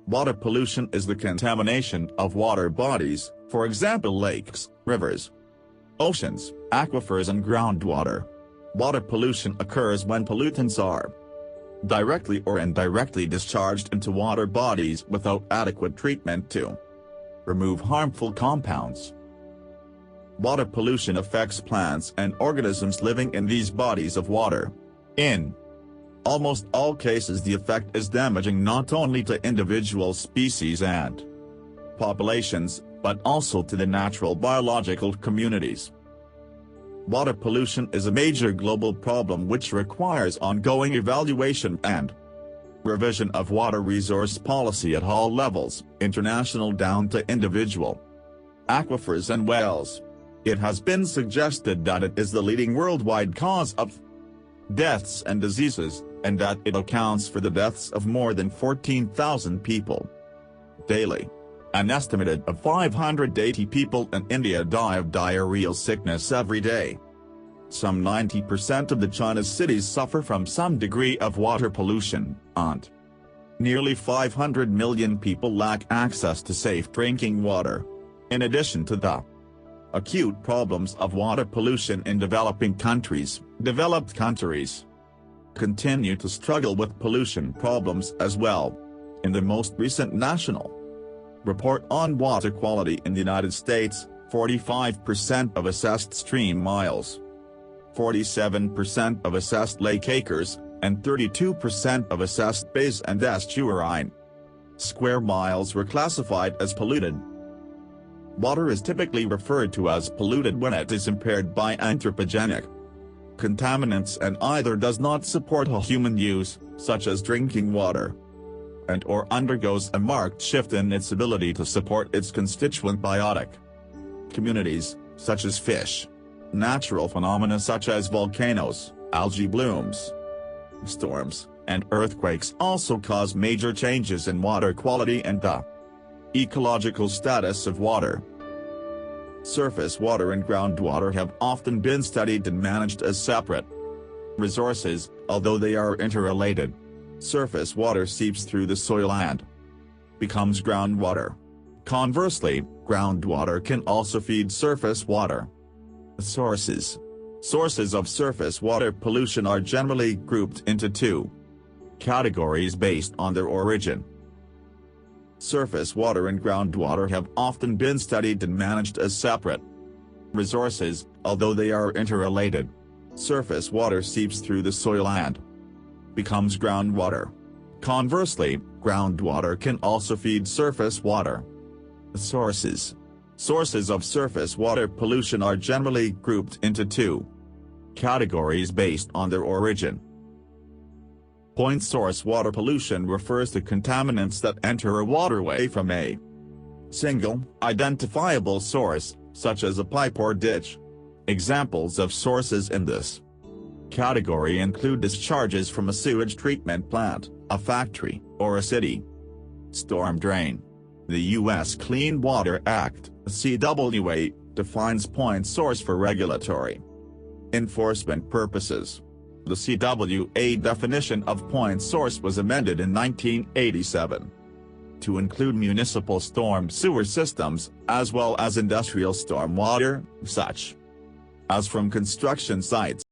Water pollution is the contamination of water bodies, for example lakes, rivers, oceans, aquifers and groundwater. Water pollution occurs when pollutants are directly or indirectly discharged into water bodies without adequate treatment to remove harmful compounds. Water pollution affects plants and organisms living in these bodies of water. In almost all cases the effect is damaging not only to individual species and populations, but also to the natural biological communities. Water pollution is a major global problem which requires ongoing evaluation and revision of water resource policy at all levels, international down to individual aquifers and wells. It has been suggested that it is the leading worldwide cause of deaths and diseases, and that it accounts for the deaths of more than 14,000 people daily. An estimated of 580 people in India die of diarrheal sickness every day. Some 90% of China's cities suffer from some degree of water pollution, and nearly 500 million people lack access to safe drinking water. In addition to the acute problems of water pollution in developing countries, developed countries continue to struggle with pollution problems as well. In the most recent national report on water quality in the United States, 45% of assessed stream miles, 47% of assessed lake acres, and 32% of assessed bays and estuarine square miles were classified as polluted. Water is typically referred to as polluted when it is impaired by anthropogenic contaminants and either does not support a human use, such as drinking water, and/or undergoes a marked shift in its ability to support its constituent biotic communities, such as fish. Natural phenomena such as volcanoes, algae blooms, storms, and earthquakes also cause major changes in water quality and the ecological status of water. Surface water and groundwater have often been studied and managed as separate resources, although they are interrelated. Surface water seeps through the soil and becomes groundwater. Conversely, groundwater can also feed surface water. Sources of surface water pollution are generally grouped into two categories based on their origin. Surface water and groundwater have often been studied and managed as separate resources, although they are interrelated. Surface water seeps through the soil and becomes groundwater. Conversely, groundwater can also feed surface water. Sources of surface water pollution are generally grouped into two categories based on their origin. Point source water pollution refers to contaminants that enter a waterway from a single, identifiable source, such as a pipe or ditch. Examples of sources in this category include discharges from a sewage treatment plant, a factory, or a city. Storm drain. The U.S. Clean Water Act, CWA, defines point source for regulatory enforcement purposes. The CWA definition of point source was amended in 1987 to include municipal storm sewer systems, as well as industrial storm water, such as from construction sites.